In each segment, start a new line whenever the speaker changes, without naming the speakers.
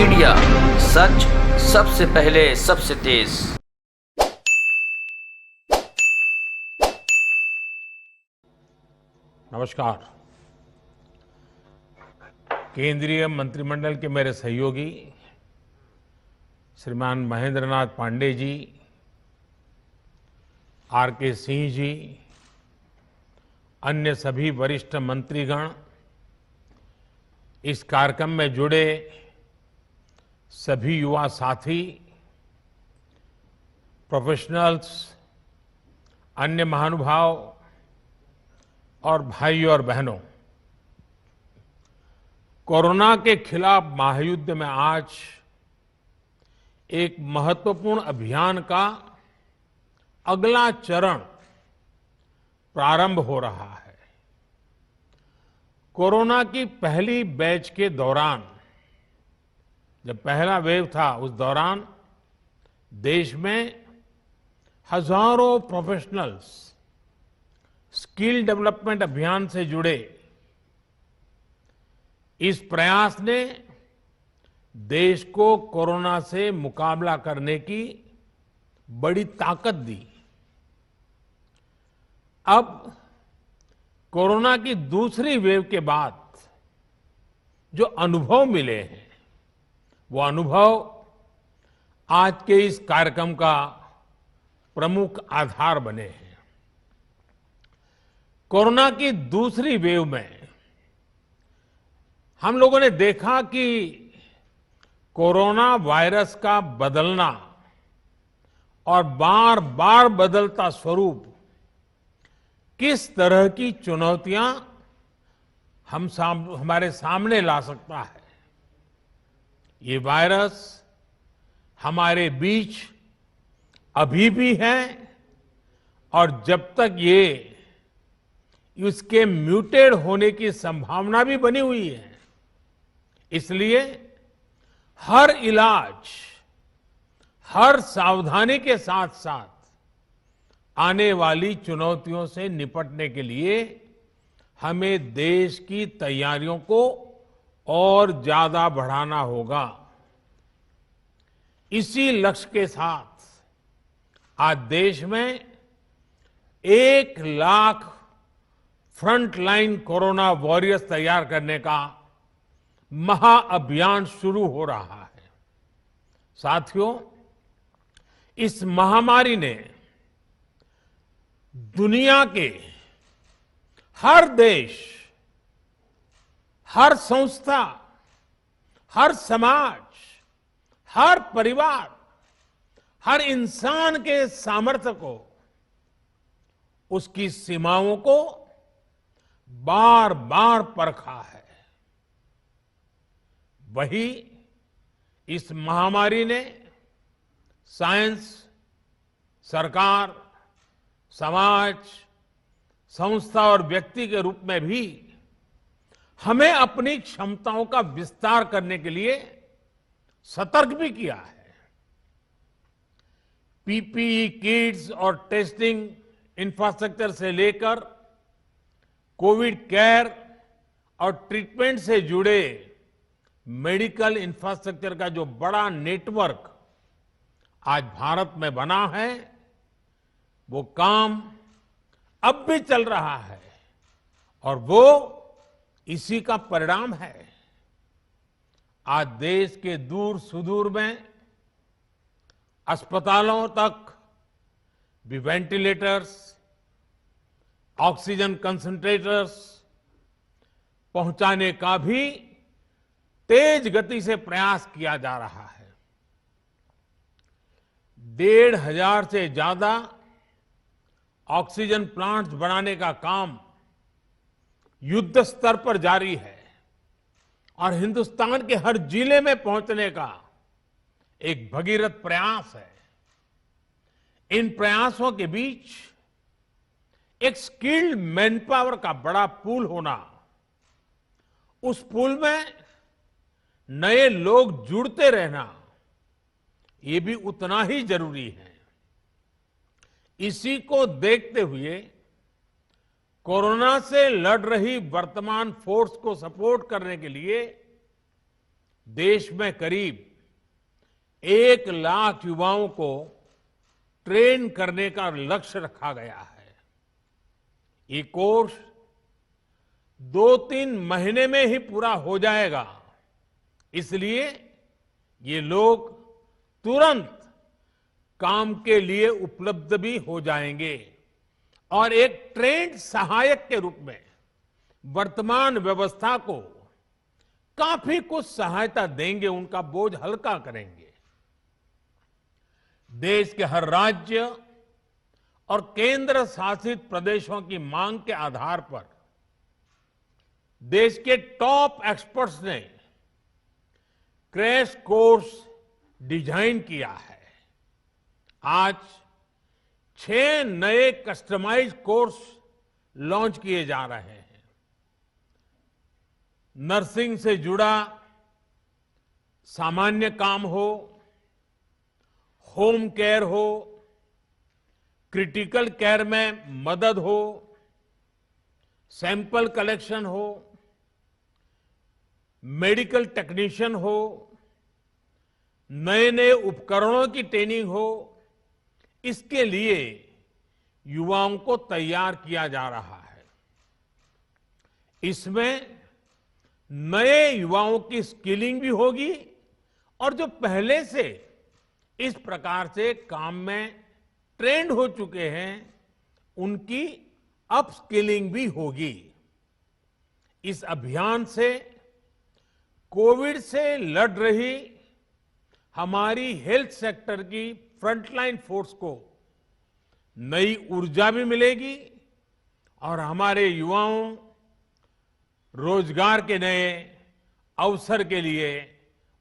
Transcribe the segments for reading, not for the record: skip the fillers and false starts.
Media, सच सबसे पहले सबसे तेज।
नमस्कार। केंद्रीय मंत्रिमंडल के मेरे सहयोगी श्रीमान महेंद्र नाथ पांडे जी, आर.के. सिंह जी, अन्य सभी वरिष्ठ मंत्रीगण, इस कार्यक्रम में जुड़े सभी युवा साथी, प्रोफेशनल्स, अन्य महानुभाव और भाइयों और बहनों, कोरोना के खिलाफ महायुद्ध में आज एक महत्वपूर्ण अभियान का अगला चरण प्रारंभ हो रहा है। कोरोना की पहली बैच के दौरान, जब पहला वेव था, उस दौरान देश में हजारों प्रोफेशनल्स स्किल डेवलपमेंट अभियान से जुड़े। इस प्रयास ने देश को कोरोना से मुकाबला करने की बड़ी ताकत दी। अब कोरोना की दूसरी वेव के बाद जो अनुभव मिले हैं, वो अनुभव आज के इस कार्यक्रम का प्रमुख आधार बने हैं। कोरोना की दूसरी वेव में हम लोगों ने देखा कि कोरोना वायरस का बदलना और बार बार बदलता स्वरूप किस तरह की चुनौतियां हमारे सामने ला सकता है। ये वायरस हमारे बीच अभी भी है और जब तक ये इसके म्यूटेड होने की संभावना भी बनी हुई है, इसलिए हर इलाज, हर सावधानी के साथ साथ आने वाली चुनौतियों से निपटने के लिए हमें देश की तैयारियों को और ज्यादा बढ़ाना होगा। इसी लक्ष्य के साथ आज देश में 1 लाख फ्रंटलाइन कोरोना वॉरियर्स तैयार करने का महाअभियान शुरू हो रहा है। साथियों, इस महामारी ने दुनिया के हर देश, हर संस्था, हर समाज, हर परिवार, हर इंसान के सामर्थ्य को, उसकी सीमाओं को बार बार परखा है। वही इस महामारी ने साइंस, सरकार, समाज, संस्था और व्यक्ति के रूप में भी हमें अपनी क्षमताओं का विस्तार करने के लिए सतर्क भी किया है। पीपीई किट्स और टेस्टिंग इंफ्रास्ट्रक्चर से लेकर कोविड केयर और ट्रीटमेंट से जुड़े मेडिकल इंफ्रास्ट्रक्चर का जो बड़ा नेटवर्क आज भारत में बना है, वो काम अब भी चल रहा है और वो इसी का परिणाम है। आज देश के दूर सुदूर में अस्पतालों तक भी वेंटिलेटर्स, ऑक्सीजन कंसंट्रेटर्स पहुंचाने का भी तेज गति से प्रयास किया जा रहा है। 1,500 से ज्यादा ऑक्सीजन प्लांट्स बनाने का काम युद्ध स्तर पर जारी है और हिंदुस्तान के हर जिले में पहुंचने का एक भगीरथ प्रयास है। इन प्रयासों के बीच एक स्किल्ड मैनपावर का बड़ा पूल होना, उस पूल में नए लोग जुड़ते रहना, ये भी उतना ही जरूरी है। इसी को देखते हुए कोरोना से लड़ रही वर्तमान फोर्स को सपोर्ट करने के लिए देश में करीब 1 लाख युवाओं को ट्रेन करने का लक्ष्य रखा गया है। ये कोर्स 2-3 महीने में ही पूरा हो जाएगा, इसलिए ये लोग तुरंत काम के लिए उपलब्ध भी हो जाएंगे और एक ट्रेंड सहायक के रूप में वर्तमान व्यवस्था को काफी कुछ सहायता देंगे, उनका बोझ हल्का करेंगे। देश के हर राज्य और केंद्र शासित प्रदेशों की मांग के आधार पर देश के टॉप एक्सपर्ट्स ने क्रैश कोर्स डिजाइन किया है। आज 6 नए कस्टमाइज कोर्स लॉन्च किए जा रहे हैं। नर्सिंग से जुड़ा सामान्य काम हो, होम केयर हो, क्रिटिकल केयर में मदद हो, सैंपल कलेक्शन हो, मेडिकल टेक्नीशियन हो, नए नए उपकरणों की ट्रेनिंग हो, इसके लिए युवाओं को तैयार किया जा रहा है। इसमें नए युवाओं की स्किलिंग भी होगी और जो पहले से इस प्रकार से काम में ट्रेंड हो चुके हैं उनकी अपस्किलिंग भी होगी। इस अभियान से कोविड से लड़ रही हमारी हेल्थ सेक्टर की फ्रंटलाइन फोर्स को नई ऊर्जा भी मिलेगी और हमारे युवाओं रोजगार के नए अवसर के लिए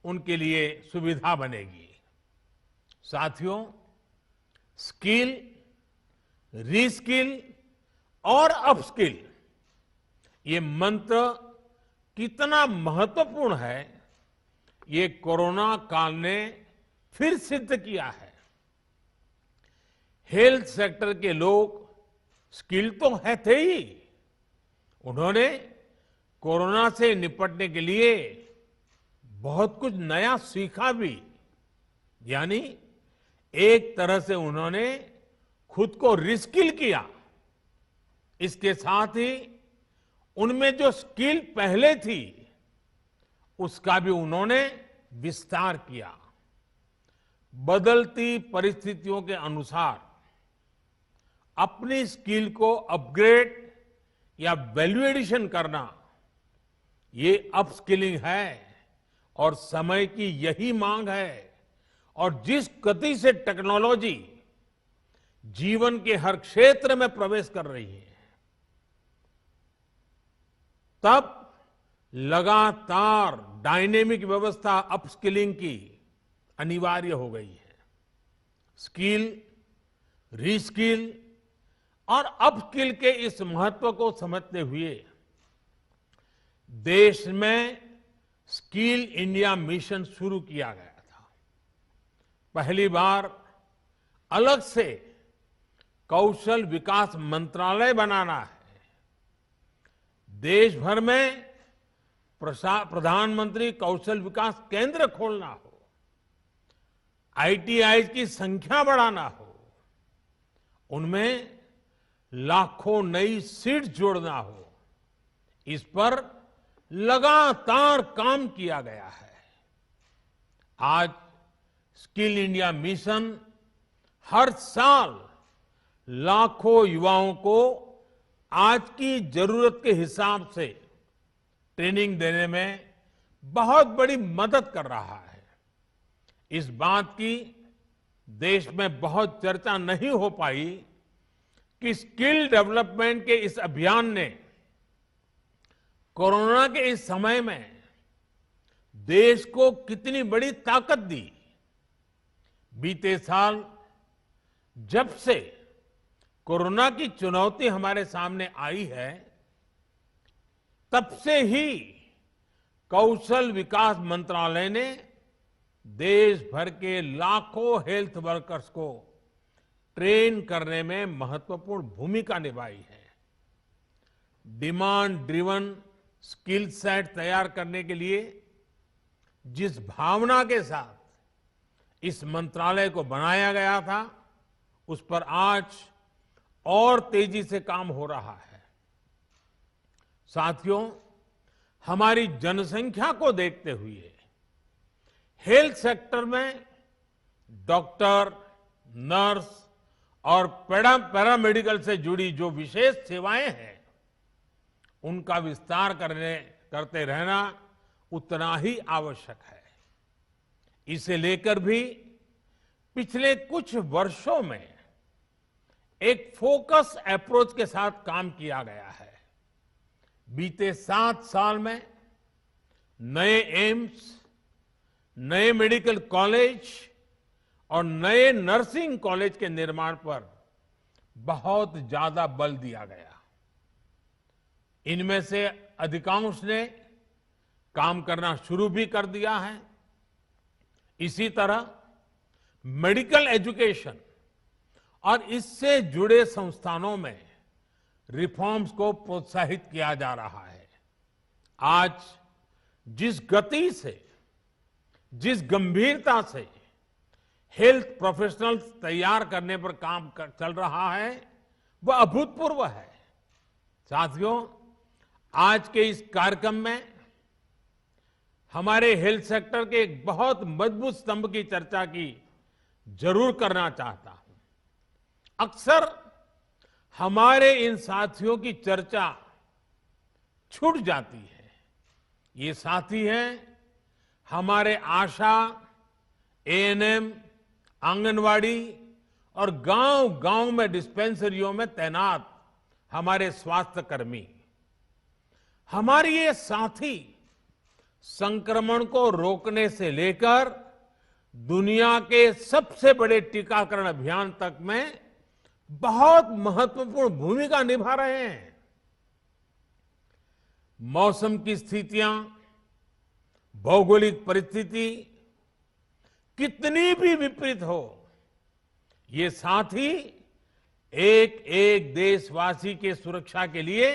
उनके लिए सुविधा बनेगी। साथियों, स्किल, रीस्किल और अपस्किल ये मंत्र कितना महत्वपूर्ण है, ये कोरोना काल ने फिर सिद्ध किया है। हेल्थ सेक्टर के लोग स्किल तो है थे ही, उन्होंने कोरोना से निपटने के लिए बहुत कुछ नया सीखा भी, यानी एक तरह से उन्होंने खुद को रिस्किल किया। इसके साथ ही उनमें जो स्किल पहले थी उसका भी उन्होंने विस्तार किया। बदलती परिस्थितियों के अनुसार अपनी स्किल को अपग्रेड या वैल्यू एडिशन करना, ये अपस्किलिंग है और समय की यही मांग है। और जिस गति से टेक्नोलॉजी जीवन के हर क्षेत्र में प्रवेश कर रही है, तब लगातार डायनेमिक व्यवस्था अपस्किलिंग की अनिवार्य हो गई है। स्किल, रीस्किल और अपस्किल के इस महत्व को समझते हुए देश में स्किल इंडिया मिशन शुरू किया गया था। पहली बार अलग से कौशल विकास मंत्रालय बनाना है। देश भर में प्रधानमंत्री कौशल विकास केंद्र खोलना हो, आईटीआई की संख्या बढ़ाना हो, उनमें लाखों नई सीट जोड़ना हो, इस पर लगातार काम किया गया है। आज स्किल इंडिया मिशन हर साल लाखों युवाओं को आज की जरूरत के हिसाब से ट्रेनिंग देने में बहुत बड़ी मदद कर रहा है। इस बात की देश में बहुत चर्चा नहीं हो पाई कि स्किल डेवलपमेंट के इस अभियान ने कोरोना के इस समय में देश को कितनी बड़ी ताकत दी। बीते साल जब से कोरोना की चुनौती हमारे सामने आई है, तब से ही कौशल विकास मंत्रालय ने देश भर के लाखों हेल्थ वर्कर्स को ट्रेन करने में महत्वपूर्ण भूमिका निभाई है। डिमांड ड्रिवन स्किल सेट तैयार करने के लिए जिस भावना के साथ इस मंत्रालय को बनाया गया था, उस पर आज और तेजी से काम हो रहा है। साथियों, हमारी जनसंख्या को देखते हुए हेल्थ सेक्टर में डॉक्टर, नर्स और पैरामेडिकल से जुड़ी जो विशेष सेवाएं हैं, उनका विस्तार करते रहना उतना ही आवश्यक है। इसे लेकर भी पिछले कुछ वर्षों में एक फोकस अप्रोच के साथ काम किया गया है। बीते 7 साल में नए एम्स, नए मेडिकल कॉलेज और नए नर्सिंग कॉलेज के निर्माण पर बहुत ज्यादा बल दिया गया। इनमें से अधिकांश ने काम करना शुरू भी कर दिया है। इसी तरह मेडिकल एजुकेशन और इससे जुड़े संस्थानों में रिफॉर्म्स को प्रोत्साहित किया जा रहा है। आज जिस गति से, जिस गंभीरता से हेल्थ प्रोफेशनल्स तैयार करने पर काम चल रहा है, वह अभूतपूर्व है। साथियों, आज के इस कार्यक्रम में हमारे हेल्थ सेक्टर के एक बहुत मजबूत स्तंभ की चर्चा की जरूर करना चाहता हूं। अक्सर हमारे इन साथियों की चर्चा छूट जाती है। ये साथी हैं हमारे आशा, एएनएम, आंगनवाड़ी और गांव-गांव में डिस्पेंसरियों में तैनात हमारे स्वास्थ्य कर्मी। हमारे ये साथी संक्रमण को रोकने से लेकर दुनिया के सबसे बड़े टीकाकरण अभियान तक में बहुत महत्वपूर्ण भूमिका निभा रहे हैं। मौसम की स्थितियां, भौगोलिक परिस्थिति कितनी भी विपरीत हो, ये साथी एक एक देशवासी के सुरक्षा के लिए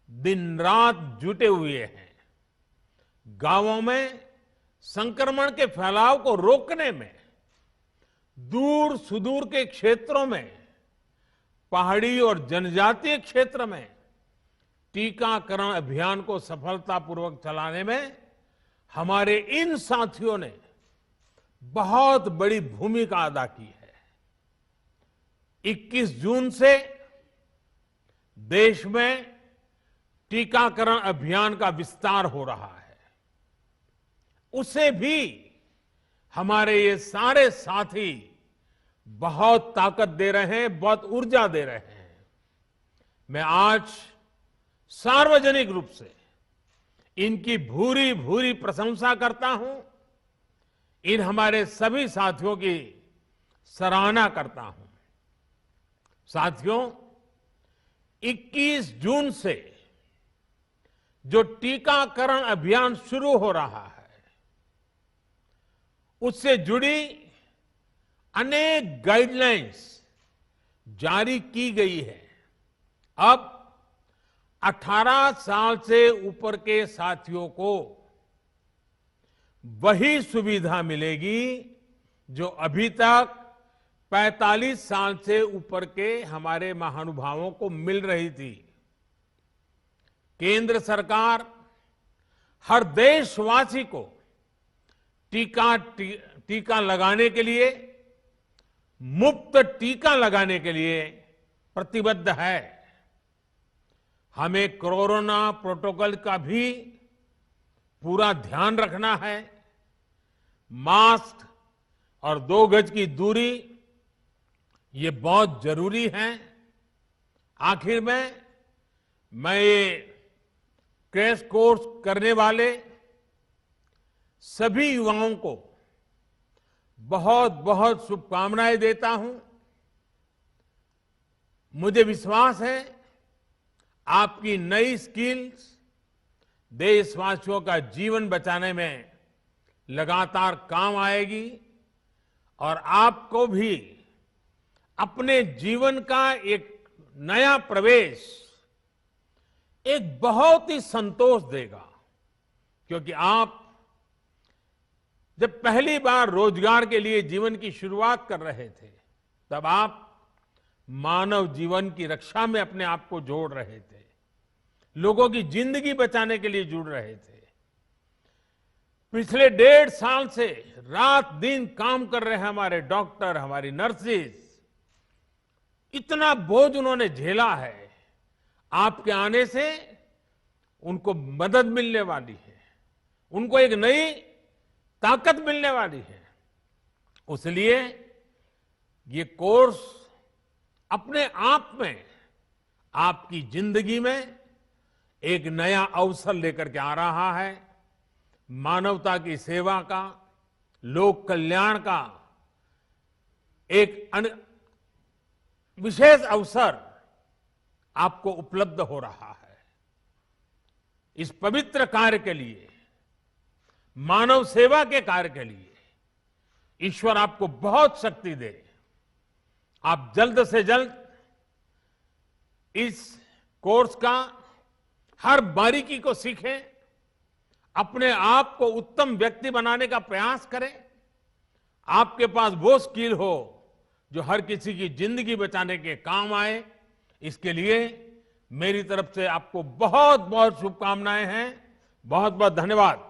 दिन रात जुटे हुए हैं। गांवों में संक्रमण के फैलाव को रोकने में, दूर सुदूर के क्षेत्रों में, पहाड़ी और जनजातीय क्षेत्र में टीकाकरण अभियान को सफलतापूर्वक चलाने में हमारे इन साथियों ने बहुत बड़ी भूमिका अदा की है। 21 जून से देश में टीकाकरण अभियान का विस्तार हो रहा है। उसे भी हमारे ये सारे साथी बहुत ताकत दे रहे हैं, बहुत ऊर्जा दे रहे हैं। मैं आज सार्वजनिक रूप से इनकी भूरी भूरी प्रशंसा करता हूं। इन हमारे सभी साथियों की सराहना करता हूं। साथियों, 21 जून से जो टीकाकरण अभियान शुरू हो रहा है, उससे जुड़ी अनेक गाइडलाइंस जारी की गई है। अब 18 साल से ऊपर के साथियों को वही सुविधा मिलेगी जो अभी तक 45 साल से ऊपर के हमारे महानुभावों को मिल रही थी। केंद्र सरकार हर देशवासी को टीका लगाने के लिए, मुफ्त टीका लगाने के लिए प्रतिबद्ध है। हमें कोरोना प्रोटोकॉल का भी पूरा ध्यान रखना है। मास्क और 2 गज की दूरी ये बहुत जरूरी है। आखिर में मैं ये क्रैश कोर्स करने वाले सभी युवाओं को बहुत बहुत शुभकामनाएं देता हूं। मुझे विश्वास है आपकी नई स्किल्स देशवासियों का जीवन बचाने में लगातार काम आएगी और आपको भी अपने जीवन का एक नया प्रवेश एक बहुत ही संतोष देगा, क्योंकि आप जब पहली बार रोजगार के लिए जीवन की शुरुआत कर रहे थे, तब आप मानव जीवन की रक्षा में अपने आप को जोड़ रहे थे, लोगों की जिंदगी बचाने के लिए जुड़ रहे थे। पिछले 1.5 साल से रात दिन काम कर रहे हैं हमारे डॉक्टर, हमारी नर्सेज, इतना बोझ उन्होंने झेला है। आपके आने से उनको मदद मिलने वाली है, उनको एक नई ताकत मिलने वाली है। इसलिए ये कोर्स अपने आप में आपकी जिंदगी में एक नया अवसर लेकर के आ रहा है। मानवता की सेवा का, लोक कल्याण का एक विशेष अवसर आपको उपलब्ध हो रहा है। इस पवित्र कार्य के लिए, मानव सेवा के कार्य के लिए ईश्वर आपको बहुत शक्ति दे। आप जल्द से जल्द इस कोर्स का हर बारीकी को सीखें, अपने आप को उत्तम व्यक्ति बनाने का प्रयास करें। आपके पास वो स्किल हो जो हर किसी की जिंदगी बचाने के काम आए। इसके लिए मेरी तरफ से आपको बहुत बहुत शुभकामनाएं हैं। बहुत बहुत धन्यवाद।